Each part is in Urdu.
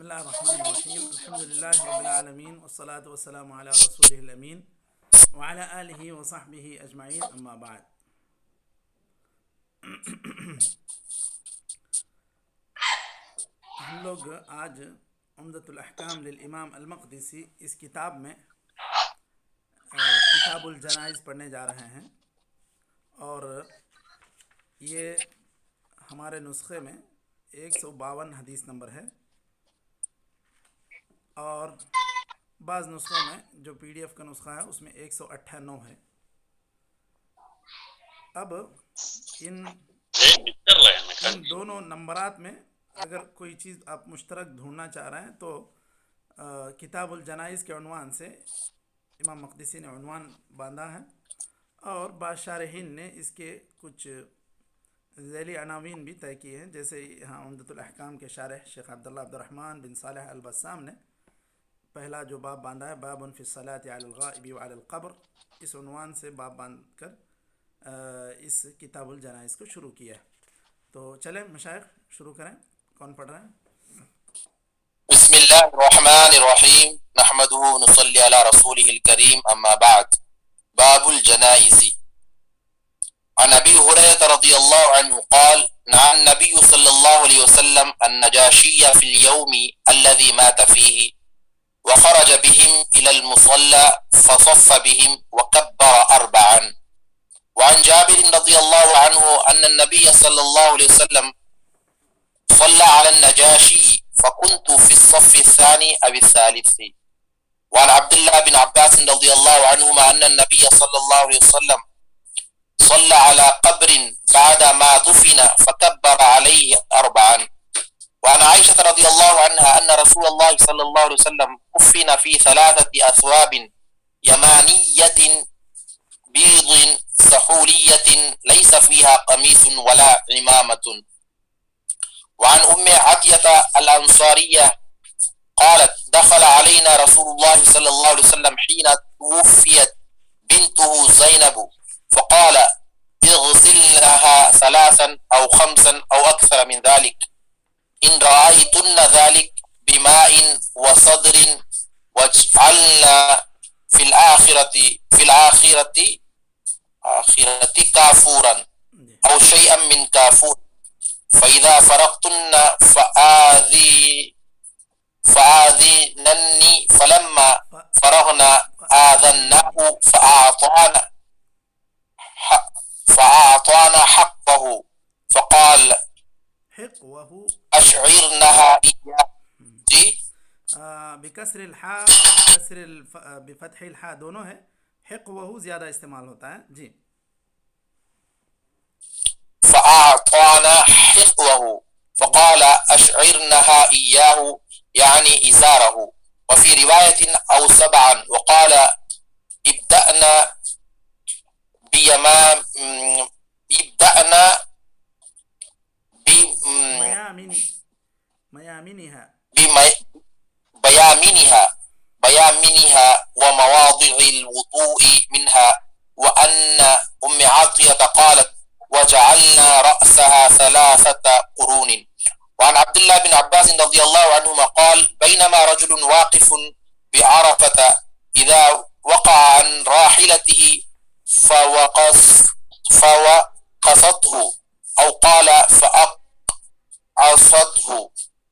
بسم الله الرحمن الرحيم. الحمد لله رب العالمين والصلاة والسلام على رسوله الأمين وعلى آله وصحبه أجمعين، أما بعد. ہم لوگ آج عمدۃ الاحکام للامام المقدسی اس کتاب میں کتاب الجنائز پڑھنے جا رہے ہیں، اور یہ ہمارے نسخے میں 152 حدیث نمبر ہے، اور بعض نسخوں میں جو پی ڈی ایف کا نسخہ ہے اس میں 198 ہے۔ اب ان دونوں نمبرات میں اگر کوئی چیز آپ مشترک ڈھونڈنا چاہ رہے ہیں تو کتاب الجنائز کے عنوان سے امام مقدسی نے عنوان باندھا ہے، اور بعض شارحین نے اس کے کچھ ذیلی عناوین بھی طے کیے ہیں، جیسے یہاں عمدۃ الاحکام کے شارح شیخ عبداللہ عبد الرحمن بن صالح البسام نے پہلا جو باب باندھا ہے، باب فی الصلاۃ علی الغائب وعلی القبر، اس عنوان سے باب باندھ کر اس کتاب الجنائز کو شروع کیا ہے۔ تو چلیں مشائخ شروع کریں، کون پڑھ رہے ہیں؟ بسم اللہ الرحمن الرحیم نحمده نصلی علی رسولہ الکریم، اما بعد، باب الجنائز۔ عن ابی ہریرہ رضی اللہ عنہ قال نهى النبي صلی اللہ علیہ وسلم النجاشی فی اليوم الذي مات فیہ وخرج بهم الى المصلى فصف بهم وكبر اربعا۔ وعن جابر رضی اللہ عنہ ان النبي صلی اللہ علیہ وسلم صلى على النجاشي فكنت في الصف الثاني أو الثالث۔ وعن عبد الله بن عباس رضي الله عنهما أن النبي صلى الله عليه وسلم صلى على قبر بعدما دفن فكبر عليه أربعا۔ وعن عائشة رضي الله عنها أن رسول الله صلى الله عليه وسلم كفن في 3 أثواب يمانية بيض سحولية ليس فيها قميص ولا عمامة۔ وعن عطية الأنصارية قالت دخل علينا رسول الله صلى الله عليه وسلم حين توفيت بنته زينب فقال اغسلنها 3 أو 5 أو أكثر من ذلك إن رأيتن ذلك بماء وصدر واجعلنا في الآخرة كافورا أو شيئا من كافور فَإِذَا فَرَغْتُنَّ فَآذِنَنِّي فَلَمَّا فَرَغْنَا آذَنَّاهُ فَأَعْطَانَا حَقَّهُ فَقَالَ أَشْعِرْنَهَا إِيَّاهُ۔ بکسر الحاء اور بفتح الحاء دونوں ہے، حقوہ زیادہ استعمال ہوتا ہے جی۔ فأعطانا حقوه فقال أشعرنها إياه يعني إزاره، وفي رواية أو 7 وقال ابدأنا بيامنها ومواضع الوضوء منها۔ وأن عطية قالت وجعلنا رأسها 3 قرون۔ وعن عبد الله بن عباس رضي الله عنهما قال بينما رجل واقف بعرفة إذا وقع عن راحلته فوقصته أو قال فأقعصته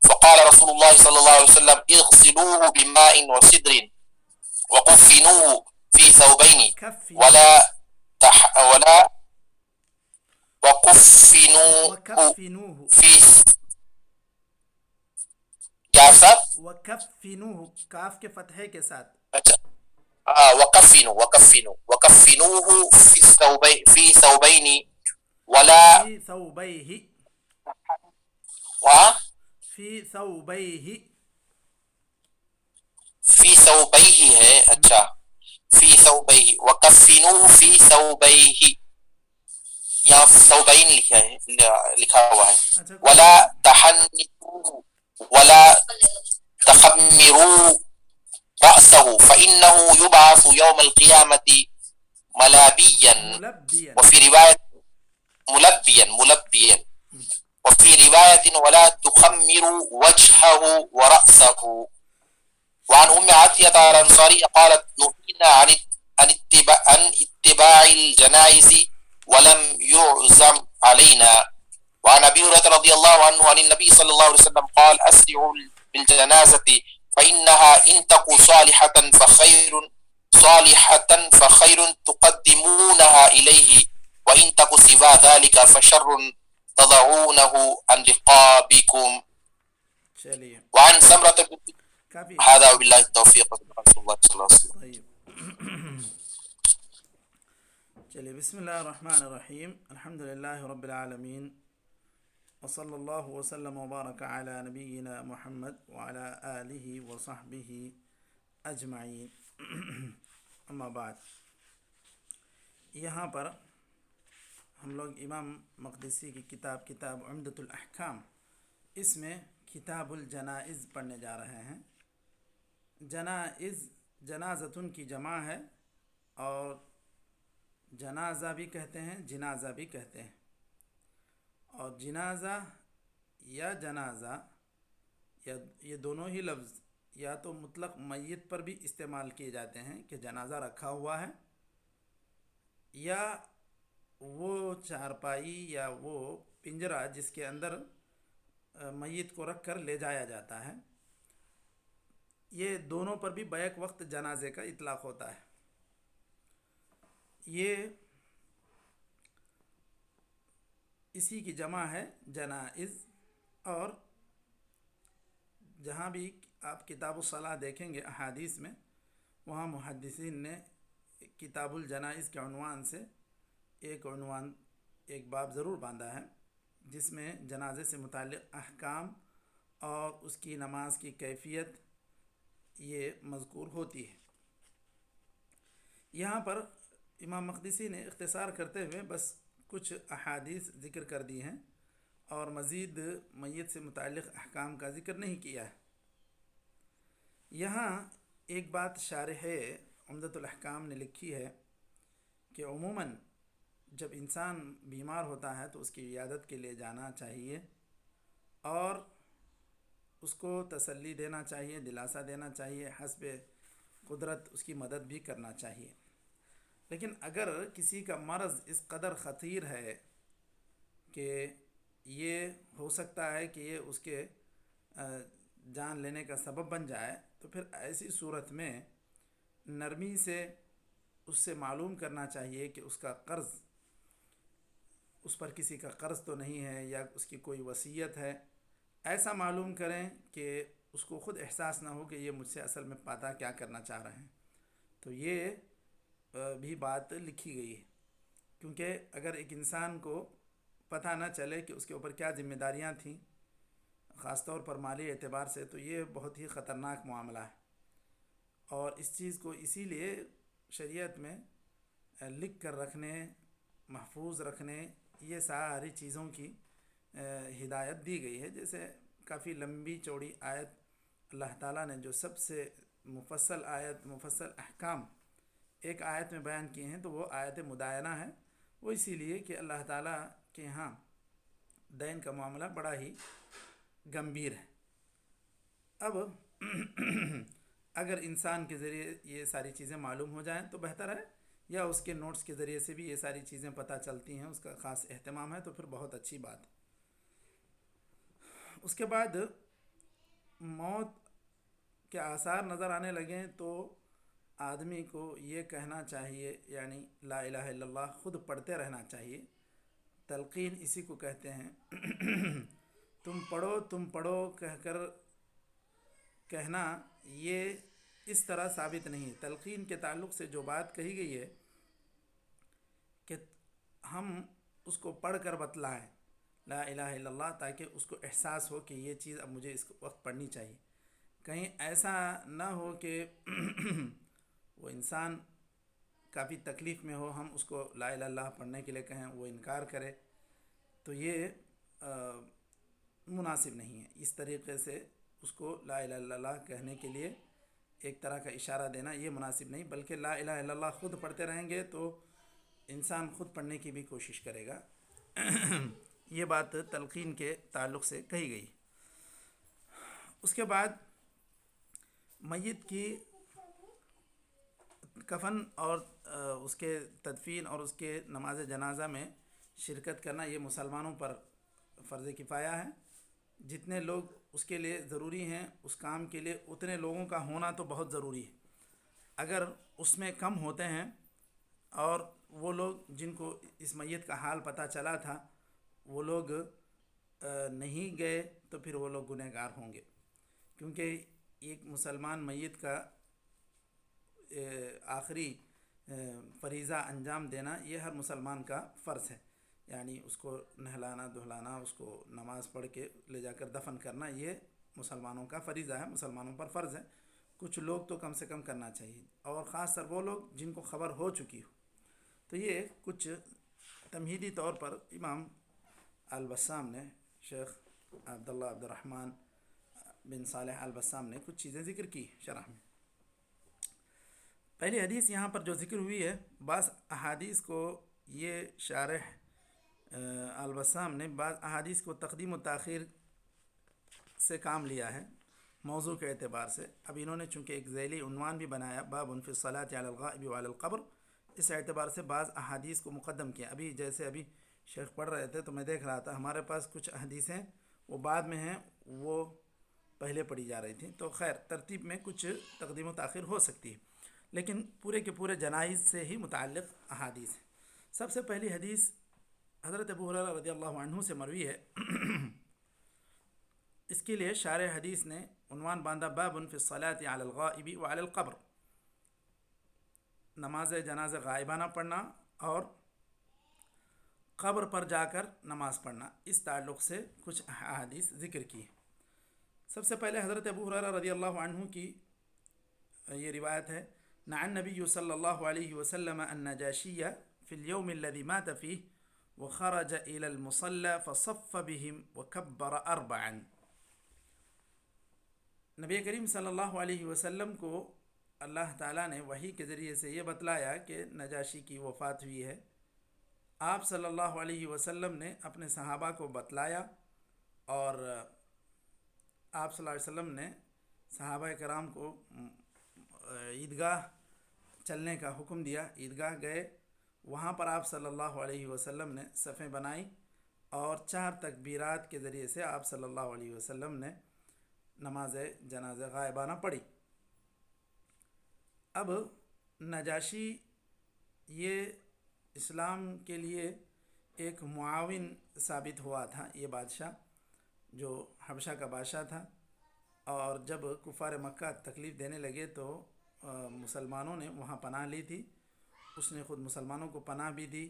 فقال رسول الله صلى الله عليه وسلم اغسلوه بماء وسدر وكفنوه في ثوبين وكفنوه في کیا ساتھ؟ وکفنوه کاف کے فتحے کے ساتھ۔ وكفنوه في ثوبين ولا في ثوبيه ہے، اچھا، في ثوبيه وكفنوه في ثوبيه، یہاں ثوبین لکھا ہوا ہے۔ ولا تحنثوه ولا تخمروا رأسه فإنه يبعث يوم القيامة ملبيا، وفي رواية ملبيا وفي رواية ولا تخمروا وجهه ورأسه. وعن أم عتية الأنصارية قالت نهينا عن اتباع الجنائز ولم يعزم علينا. وعن أبي هريرة رضي الله عنه عن النبي صلى الله عليه وسلم قال أسرعوا بالجنازة فإنها إن تك صالحة فخير تقدمونها إليه وإن تك سوى ذلك فشر تضعونه عن رقابكم. چلیے وعن سمرة بن کافی هذا وبالله التوفيق رسول الله صلى الله عليه وسلم. طيب چلیے بسم اللہ الرحمن الرحیم الحمد للہ رب العالمین وصلی اللہ وسلم وبارک علی نبینا محمد وعلی آلہ وصحبہ اجمعین اما بعد. یہاں پر ہم لوگ امام مقدسی کی کتاب عمدۃ الاحکام، اس میں کتاب الجنائز پڑھنے جا رہے ہیں. جنائز جنازتن کی جمع ہے اور جنازہ بھی کہتے ہیں، جنازہ بھی کہتے ہیں. اور جنازہ یا جنازہ یہ دونوں ہی لفظ یا تو مطلق میت پر بھی استعمال کیے جاتے ہیں کہ جنازہ رکھا ہوا ہے، یا وہ چارپائی یا وہ پنجرہ جس کے اندر میت کو رکھ کر لے جایا جاتا ہے. یہ دونوں پر بھی بیک وقت جنازے کا اطلاق ہوتا ہے. یہ اسی کی جمع ہے جنائز. اور جہاں بھی آپ کتاب الصلاح دیکھیں گے احادیث میں، وہاں محدثین نے کتاب الجنائز کے عنوان سے ایک باب ضرور باندھا ہے جس میں جنازے سے متعلق احکام اور اس کی نماز کی کیفیت یہ مذکور ہوتی ہے. یہاں پر امام مقدسی نے اختصار کرتے ہوئے بس کچھ احادیث ذکر کر دی ہیں اور مزید میت سے متعلق احکام کا ذکر نہیں کیا ہے. یہاں ایک بات شارح عمدۃ الاحکام نے لکھی ہے کہ عموماً جب انسان بیمار ہوتا ہے تو اس کی عیادت کے لیے جانا چاہیے اور اس کو تسلی دینا چاہیے، دلاسا دینا چاہیے، حسب قدرت اس کی مدد بھی کرنا چاہیے. لیکن اگر کسی کا مرض اس قدر خطیر ہے کہ یہ ہو سکتا ہے کہ یہ اس کے جان لینے کا سبب بن جائے، تو پھر ایسی صورت میں نرمی سے اس سے معلوم کرنا چاہیے کہ اس کا قرض، اس پر کسی کا قرض تو نہیں ہے یا اس کی کوئی وصیت ہے. ایسا معلوم کریں کہ اس کو خود احساس نہ ہو کہ یہ مجھ سے اصل میں پتہ کیا کرنا چاہ رہے ہیں. تو یہ بھی بات لکھی گئی ہے، کیونکہ اگر ایک انسان کو پتہ نہ چلے کہ اس کے اوپر کیا ذمہ داریاں تھیں، خاص طور پر مالی اعتبار سے، تو یہ بہت ہی خطرناک معاملہ ہے. اور اس چیز کو اسی لیے شریعت میں لکھ کر رکھنے، محفوظ رکھنے، یہ ساری چیزوں کی ہدایت دی گئی ہے. جیسے کافی لمبی چوڑی آیت اللہ تعالیٰ نے جو سب سے مفصل احکام ایک آیت میں بیان کیے ہیں، تو وہ آیت مدائنہ ہے. وہ اسی لیے کہ اللہ تعالیٰ کے ہاں دین کا معاملہ بڑا ہی گمبھیر ہے. اب اگر انسان کے ذریعے یہ ساری چیزیں معلوم ہو جائیں تو بہتر ہے، یا اس کے نوٹس کے ذریعے سے بھی یہ ساری چیزیں پتہ چلتی ہیں، اس کا خاص اہتمام ہے، تو پھر بہت اچھی بات ہے. اس کے بعد موت کے آثار نظر آنے لگیں تو آدمی کو یہ کہنا چاہیے، یعنی لا الہ الا اللہ خود پڑھتے رہنا چاہیے. تلقین اسی کو کہتے ہیں. تم پڑھو کہہ کر کہنا یہ اس طرح ثابت نہیں. تلقین کے تعلق سے جو بات کہی گئی ہے کہ ہم اس کو پڑھ کر بتلائیں لا الہ الا اللہ، تاکہ اس کو احساس ہو کہ یہ چیز اب مجھے اس وقت پڑھنی چاہیے. کہیں ایسا نہ ہو کہ وہ انسان کافی تکلیف میں ہو، ہم اس کو لا الہ الا اللہ پڑھنے کے لیے کہیں، وہ انکار کرے، تو یہ مناسب نہیں ہے. اس طریقے سے اس کو لا الہ الا اللہ کہنے کے لیے ایک طرح کا اشارہ دینا یہ مناسب نہیں، بلکہ لا الہ الا اللہ خود پڑھتے رہیں گے تو انسان خود پڑھنے کی بھی کوشش کرے گا. یہ بات تلقین کے تعلق سے کہی گئی۔ اس کے بعد میت کی کفن اور اس کے تدفین اور اس کے نماز جنازہ میں شرکت کرنا یہ مسلمانوں پر فرض کفایہ ہے۔ جتنے لوگ اس کے لیے ضروری ہیں اس کام کے لیے اتنے لوگوں کا ہونا تو بہت ضروری ہے۔ اگر اس میں کم ہوتے ہیں اور وہ لوگ جن کو اس میت کا حال پتہ چلا تھا وہ لوگ نہیں گئے تو پھر وہ لوگ گنہگار ہوں گے، کیونکہ ایک مسلمان میت کا آخری فریضہ انجام دینا یہ ہر مسلمان کا فرض ہے، یعنی اس کو نہلانا دہلانا، اس کو نماز پڑھ کے لے جا کر دفن کرنا یہ مسلمانوں کا فریضہ ہے، مسلمانوں پر فرض ہے۔ کچھ لوگ تو کم سے کم کرنا چاہیے، اور خاص طر وہ لوگ جن کو خبر ہو چکی ہو۔ تو یہ کچھ تمہیدی طور پر امام البسام نے، شیخ عبداللہ عبد الرحمن بن صالح البسام نے کچھ چیزیں ذکر کی شرح میں۔ پہلی حدیث یہاں پر جو ذکر ہوئی ہے، بعض احادیث کو یہ شارح البسام نے بعض احادیث کو تقدیم و تاخیر سے کام لیا ہے موضوع کے اعتبار سے۔ اب انہوں نے چونکہ ایک ذیلی عنوان بھی بنایا باب فی الصلاۃ علی الغائب وعلی القبر، اس اعتبار سے بعض احادیث کو مقدم کیا۔ ابھی شیخ پڑھ رہے تھے تو میں دیکھ رہا تھا ہمارے پاس کچھ حدیثیں وہ بعد میں ہیں، وہ پہلے پڑھی جا رہی تھیں، تو خیر ترتیب میں کچھ تقدیم و تاخیر ہو سکتی ہے، لیکن پورے کے پورے جنائز سے ہی متعلق احادیث ہیں۔ سب سے پہلی حدیث حضرت ابو ہریرہ رضی اللہ عنہ سے مروی ہے۔ اس کے لیے شارح حدیث نے عنوان باندھا باب فی الصلاۃ علی الغائب وعلی القبر، نماز جنازہ غائبانہ پڑھنا اور قبر پر جا کر نماز پڑھنا، اس تعلق سے کچھ احادیث ذکر کی۔ سب سے پہلے حضرت ابو ہریرہ رضی اللہ عنہ کی یہ روایت ہے، نعى النبي صلى الله عليه وسلم النجاشي في اليوم الذي مات فيه وخرج إلى المصلى فصف بهم وكبر أربعا۔ نبی کریم صلی اللہ علیہ وسلم کو اللہ تعالیٰ نے وحی کے ذریعے سے یہ بتلایا کہ نجاشی کی وفات ہوئی ہے۔ آپ صلی اللہ علیہ وسلم نے اپنے صحابہ کو بتلایا، اور آپ صلی اللہ علیہ وسلم نے صحابہ کرام کو عیدگاہ چلنے کا حکم دیا۔ عیدگاہ گئے، وہاں پر آپ صلی اللہ علیہ وسلم نے صفیں بنائی اور 4 تکبیرات کے ذریعے سے آپ صلی اللہ علیہ وسلم نے نماز جنازہ غائبانہ پڑھی۔ اب نجاشی یہ اسلام کے لیے ایک معاون ثابت ہوا تھا، یہ بادشاہ جو حبشہ کا بادشاہ تھا، اور جب کفار مکہ تکلیف دینے لگے تو مسلمانوں نے وہاں پناہ لی تھی۔ اس نے خود مسلمانوں کو پناہ بھی دی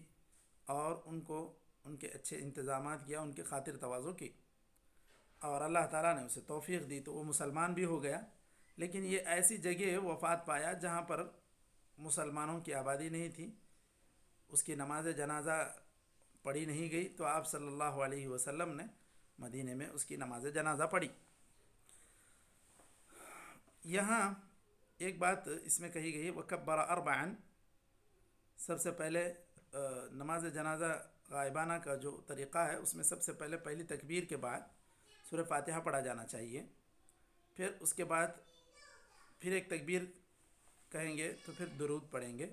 اور ان کو ان کے اچھے انتظامات کیا، ان کی خاطر تواضع کی، اور اللہ تعالیٰ نے اسے توفیق دی تو وہ مسلمان بھی ہو گیا۔ لیکن یہ ایسی جگہ وفات پایا جہاں پر مسلمانوں کی آبادی نہیں تھی، اس کی نماز جنازہ پڑھی نہیں گئی، تو آپ صلی اللہ علیہ وسلم نے مدینے میں اس کی نماز جنازہ پڑھی۔ یہاں ایک بات اس میں کہی گئی وَكَبَّرَ أَرْبَعًا، سب سے پہلے نماز جنازہ غائبانہ کا جو طریقہ ہے اس میں سب سے پہلے پہلی تکبیر کے بعد سورہ فاتحہ پڑھا جانا چاہیے، پھر اس کے بعد پھر ایک تکبیر کہیں گے تو پھر درود پڑھیں گے،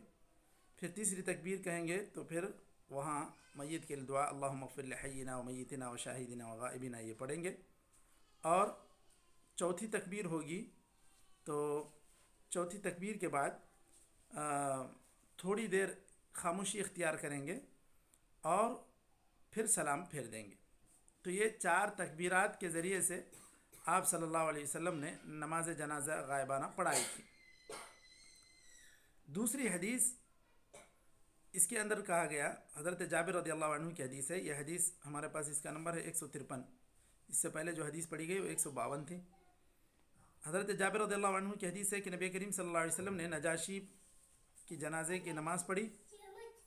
پھر تیسری تکبیر کہیں گے تو پھر وہاں میت کے لیے دعا اللہم اغفر لحینا ومیتنا وشاہدنا وغائبنا یہ پڑھیں گے، اور چوتھی تکبیر ہوگی تو چوتھی تکبیر کے بعد تھوڑی دیر خاموشی اختیار کریں گے اور پھر سلام پھیر دیں گے۔ تو یہ 4 تکبیرات کے ذریعے سے آپ صلی اللہ علیہ وسلم نے نماز جنازہ غائبانہ پڑھائی تھی۔ دوسری حدیث اس کے اندر کہا گیا، حضرت جابر رضی اللہ عنہ کی حدیث ہے، یہ حدیث ہمارے پاس اس کا نمبر ہے 153، اس سے پہلے جو حدیث پڑھی گئی وہ 152 تھی۔ حضرت جابر رضی اللہ عنہ کی حدیث ہے کہ نبی کریم صلی اللہ علیہ وسلم نے نجاشی کی جنازے کی نماز پڑھی،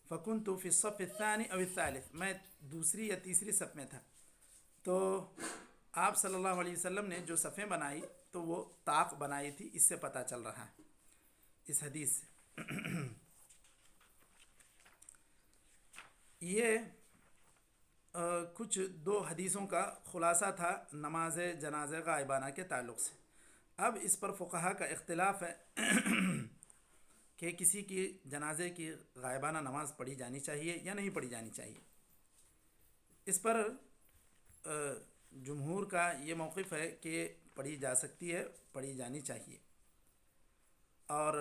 فَكُنْتُ فِي الصَّفِّ الثَّانِي أَوِ الثَّالِثِ، میں دوسری یا تیسری صف میں تھا۔ تو آپ صلی اللہ علیہ وسلم نے جو صفیں بنائی تو وہ طاق بنائی تھی، اس سے پتہ چل رہا ہے اس حدیث سے۔ یہ کچھ دو حدیثوں کا خلاصہ تھا نماز جنازہ غائبانہ کے تعلق سے۔ اب اس پر فقہا کا اختلاف ہے کہ کسی کی جنازے کی غائبانہ نماز پڑھی جانی چاہیے یا نہیں پڑھی جانی چاہیے۔ اس پر جمہور کا یہ موقف ہے کہ پڑھی جا سکتی ہے، پڑھی جانی چاہیے، اور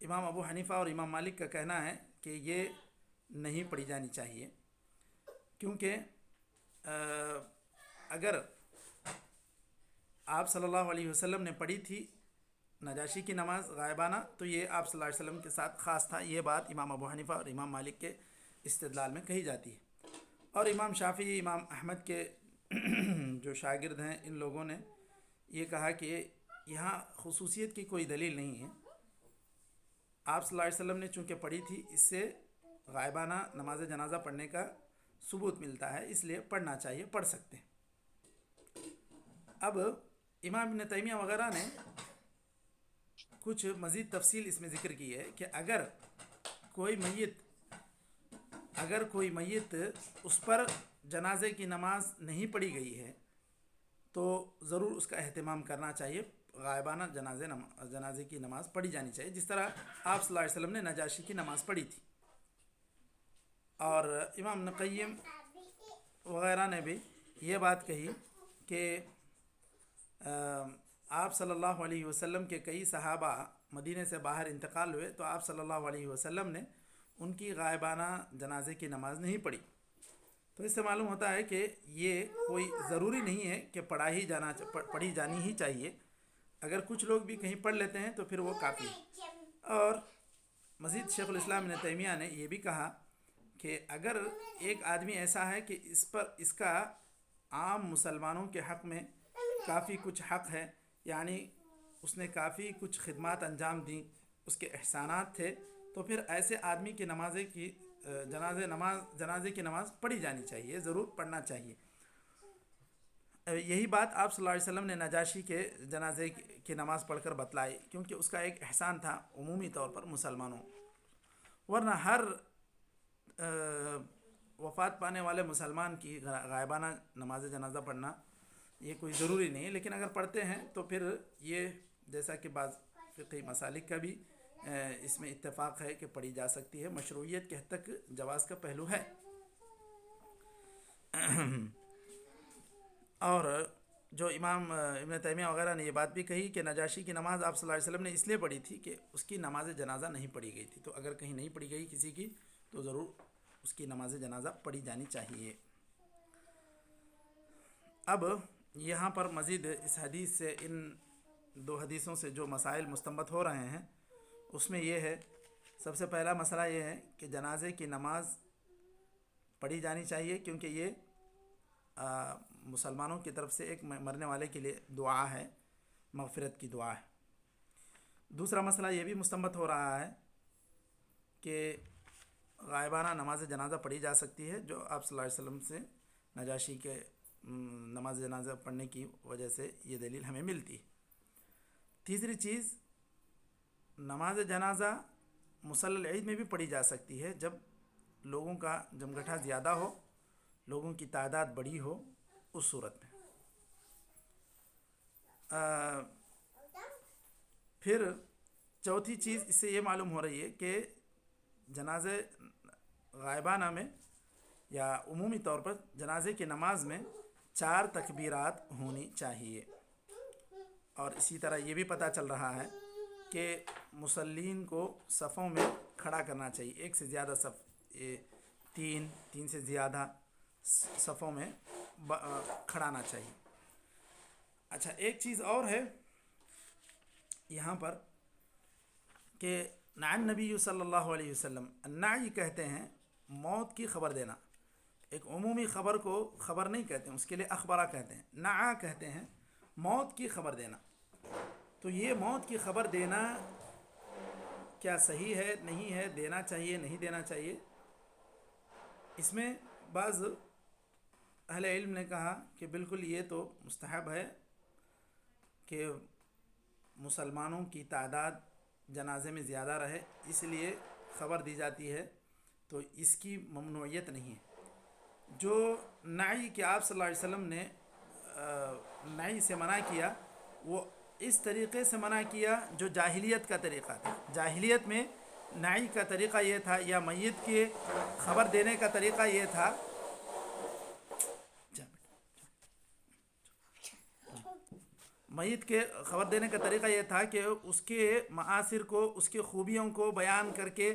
امام ابو حنیفہ اور امام مالک کا کہنا ہے کہ یہ نہیں پڑھی جانی چاہیے، کیونکہ اگر آپ صلی اللہ علیہ وسلم نے پڑھی تھی نجاشی کی نماز غائبانہ تو یہ آپ صلی اللہ علیہ وسلم کے ساتھ خاص تھا۔ یہ بات امام ابو حنیفہ اور امام مالک کے استدلال میں کہی جاتی ہے، اور امام شافعی، امام احمد کے جو شاگرد ہیں، ان لوگوں نے یہ کہا کہ یہاں خصوصیت کی کوئی دلیل نہیں ہے، آپ صلی اللہ علیہ وسلم نے چونکہ پڑھی تھی، اس سے غائبانہ نماز جنازہ پڑھنے کا ثبوت ملتا ہے، اس لیے پڑھنا چاہیے، پڑھ سکتے ہیں۔ اب امام ابن تیمیہ وغیرہ نے کچھ مزید تفصیل اس میں ذکر کی ہے کہ اگر کوئی میت اس پر جنازے کی نماز نہیں پڑھی گئی ہے تو ضرور اس کا اہتمام کرنا چاہیے، غائبانہ جنازے کی نماز پڑھی جانی چاہیے، جس طرح آپ صلی اللہ علیہ وسلم نے نجاشی کی نماز پڑھی تھی۔ اور امام ابن قیم وغیرہ نے بھی یہ بات کہی کہ آپ صلی اللہ علیہ وسلم کے کئی صحابہ مدینے سے باہر انتقال ہوئے تو آپ صلی اللہ علیہ وسلم نے ان کی غائبانہ جنازے کی نماز نہیں پڑھی، تو اس سے معلوم ہوتا ہے کہ یہ کوئی ضروری نہیں ہے کہ پڑھی جانی ہی چاہیے، اگر کچھ لوگ بھی کہیں پڑھ لیتے ہیں تو پھر وہ کافی ہے۔ اور مزید شیخ الاسلام ابن تیمیہ نے یہ بھی کہا کہ اگر ایک آدمی ایسا ہے کہ اس کا عام مسلمانوں کے حق میں کافی کچھ حق ہے، یعنی اس نے کافی کچھ خدمات انجام دیں، اس کے احسانات تھے، تو پھر ایسے آدمی کی جنازے کی نماز پڑھی جانی چاہیے، ضرور پڑھنا چاہیے۔ یہی بات آپ صلی اللہ علیہ وسلم نے نجاشی کے جنازے کی نماز پڑھ کر بتلائی، کیونکہ اس کا ایک احسان تھا عمومی طور پر مسلمانوں، ورنہ ہر وفات پانے والے مسلمان کی غائبانہ نماز جنازہ پڑھنا یہ کوئی ضروری نہیں ہے، لیکن اگر پڑھتے ہیں تو پھر یہ جیسا کہ بعض فقہی مسالک کا بھی اس میں اتفاق ہے کہ پڑھی جا سکتی ہے، مشروعیت کے حد تک جواز کا پہلو ہے۔ اور جو امام ابن تیمیہ وغیرہ نے یہ بات بھی کہی کہ نجاشی کی نماز آپ صلی اللہ علیہ وسلم نے اس لیے پڑھی تھی کہ اس کی نماز جنازہ نہیں پڑھی گئی تھی، تو اگر کہیں نہیں پڑھی گئی کسی کی تو ضرور اس کی نماز جنازہ پڑھی جانی چاہیے۔ اب یہاں پر مزید اس حدیث سے، ان دو حدیثوں سے جو مسائل مستنبط ہو رہے ہیں اس میں یہ ہے، سب سے پہلا مسئلہ یہ ہے کہ جنازے کی نماز پڑھی جانی چاہیے، کیونکہ یہ مسلمانوں کی طرف سے ایک مرنے والے کے لیے دعا ہے، مغفرت کی دعا ہے۔ دوسرا مسئلہ یہ بھی مستنبط ہو رہا ہے کہ غائبانہ نماز جنازہ پڑھی جا سکتی ہے، جو آپ صلی اللہ علیہ وسلم سے نجاشی کے نماز جنازہ پڑھنے کی وجہ سے یہ دلیل ہمیں ملتی ہے۔ تیسری چیز، نماز جنازہ مصلی العید میں بھی پڑھی جا سکتی ہے، جب لوگوں کا جمگٹھا زیادہ ہو، لوگوں کی تعداد بڑی ہو، اس صورت میں۔ پھر چوتھی چیز اس سے یہ معلوم ہو رہی ہے کہ جنازے غائبانہ میں یا عمومی طور پر جنازے کی نماز میں 4 تکبیرات ہونی چاہیے، اور اسی طرح یہ بھی پتہ چل رہا ہے کہ مصلین کو صفوں میں کھڑا کرنا چاہیے، ایک سے زیادہ صف، تین سے زیادہ صفوں میں کھڑانا چاہیے۔ اچھا، ایک چیز اور ہے یہاں پر کہ نعی نبی صلی اللہ علیہ وسلم، النعی کہتے ہیں موت کی خبر دینا، ایک عمومی خبر کو خبر نہیں کہتے ہیں، اس کے لیے اخبارہ کہتے ہیں، نعا کہتے ہیں موت کی خبر دینا۔ تو یہ موت کی خبر دینا کیا صحیح ہے، نہیں ہے، دینا چاہیے، نہیں دینا چاہیے؟ اس میں بعض اہل علم نے کہا کہ بالکل یہ تو مستحب ہے کہ مسلمانوں کی تعداد جنازے میں زیادہ رہے، اس لیے خبر دی جاتی ہے، تو اس کی ممنوعیت نہیں ہے۔ جو نعی کہ آپ صلی اللہ علیہ وسلم نے نعی سے منع کیا، وہ اس طریقے سے منع کیا جو جاہلیت کا طریقہ تھا. جاہلیت میں نعی کا طریقہ یہ تھا، یا میت کے خبر دینے کا طریقہ یہ تھا. میت کے خبر دینے کا طریقہ یہ تھا کہ اس کے معاصر کو، اس کی خوبیوں کو بیان کر کے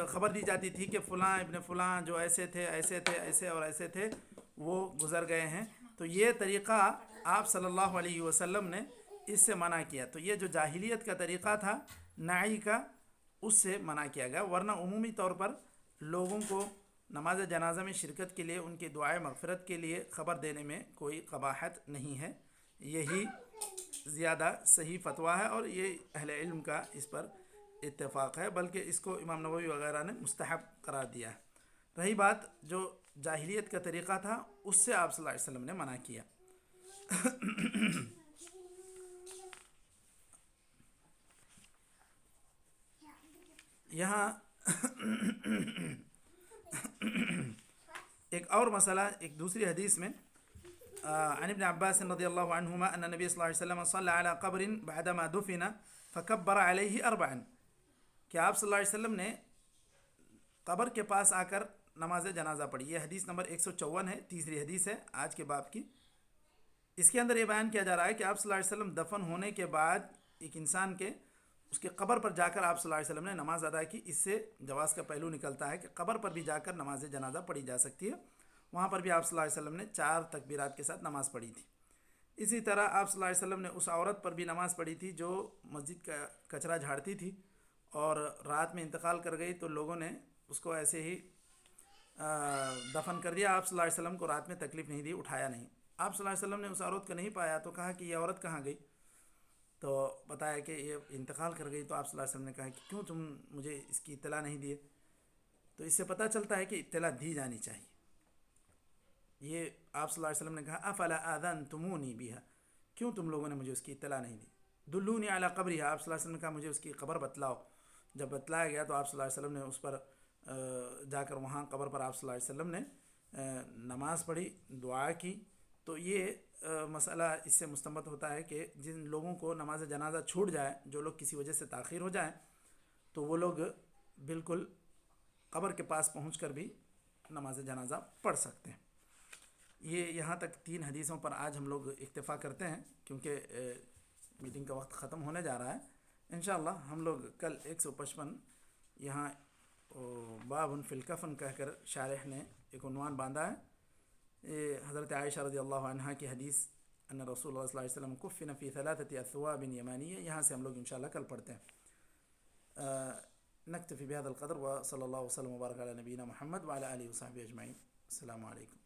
خبر دی جاتی تھی کہ فلاں ابن فلاں جو ایسے تھے، ایسے تھے، ایسے اور ایسے تھے، وہ گزر گئے ہیں. تو یہ طریقہ آپ صلی اللہ علیہ وسلم نے اس سے منع کیا. تو یہ جو جاہلیت کا طریقہ تھا نعی کا، اس سے منع کیا گیا. ورنہ عمومی طور پر لوگوں کو نماز جنازہ میں شرکت کے لیے، ان کی دعائے مغفرت کے لیے خبر دینے میں کوئی قباحت نہیں ہے. یہی زیادہ صحیح فتویٰ ہے، اور یہ اہل علم کا اس پر اتفاق ہے، بلکہ اس کو امام نووی وغیرہ نے مستحب قرار دیا ہے. رہی بات جو جاہلیت کا طریقہ تھا، اس سے آپ صلی اللہ علیہ وسلم نے منع کیا. یہاں ایک اور مسئلہ، ایک دوسری حدیث میں عن ابن عباس رضی اللہ عنہما ان نبی صلی اللہ علیہ وسلم صلی علی قبر بعدما دفن فکبر علیہ اربعا، کہ آپ صلی اللہ علیہ وسلم نے قبر کے پاس آ کر نماز جنازہ پڑھی. یہ حدیث نمبر 154 ہے، تیسری حدیث ہے آج کے باب کی. اس کے اندر یہ بیان کیا جا رہا ہے کہ آپ صلی اللہ علیہ وسلم دفن ہونے کے بعد ایک انسان کے اس کے قبر پر جا کر آپ صلی اللہ علیہ وسلم نے نماز ادا کی. اس سے جواز کا پہلو نکلتا ہے کہ قبر پر بھی جا کر نماز جنازہ پڑھی جا سکتی ہے. وہاں پر بھی آپ صلی اللہ علیہ وسلم نے 4 تکبیرات کے ساتھ نماز پڑھی تھی. اسی طرح آپ صلی اللہ علیہ وسلم نے اس عورت پر بھی نماز پڑھی تھی جو مسجد کا کچرا جھاڑتی تھی اور رات میں انتقال کر گئی. تو لوگوں نے اس کو ایسے ہی دفن کر دیا. آپ صلی اللہ علیہ وسلم کو رات میں تکلیف نہیں دی، اٹھایا نہیں. آپ صلی اللہ علیہ وسلم نے اس عورت کو نہیں پایا تو کہا کہ یہ عورت کہاں گئی؟ تو بتایا کہ یہ انتقال کر گئی. تو آپ صلی اللہ علیہ وسلم نے کہا کہ کیوں تم مجھے اس کی اطلاع نہیں دیے؟ تو اس سے پتہ چلتا ہے کہ اطلاع دی جانی چاہیے. یہ آپ صلی اللہ علیہ وسلم نے کہا افلا آذنتمونی بها، کیوں تم لوگوں نے مجھے اس کی اطلاع نہیں دی؟ دلونی علی قبرها، آپ صلی اللہ علیہ وسلم نے کہا مجھے اس کی قبر بتلاؤ. جب بتلایا گیا تو آپ صلی اللہ علیہ وسلم نے اس پر جا کر وہاں قبر پر آپ صلی اللہ علیہ وسلم نے نماز پڑھی، دعا کی. تو یہ مسئلہ اس سے مستنبط ہوتا ہے کہ جن لوگوں کو نماز جنازہ چھوٹ جائے، جو لوگ کسی وجہ سے تاخیر ہو جائیں، تو وہ لوگ بالکل قبر کے پاس پہنچ کر بھی نماز جنازہ پڑھ سکتے ہیں. یہ یہاں تک 3 حدیثوں پر آج ہم لوگ اکتفا کرتے ہیں، کیونکہ میٹنگ کا وقت ختم ہونے جا رہا ہے. انشاءاللہ ہم لوگ کل 155 یہاں باب فی الکفن کہہ کر شارح نے ایک عنوان باندھا ہے. یہ حضرت عائشہ رضی اللہ عنہا کی حدیث ان رسول اللہ صلی اللہ علیہ وسلم کفن فی 3 اثواب یمانیہ، یہاں سے ہم لوگ انشاءاللہ کل پڑھتے ہیں. نکتفی بهذا القدر، وصلی اللہ وسلم وبارک علی نبینا محمد وعلی آلہ وصحبہ اجمعین. السلام علیکم.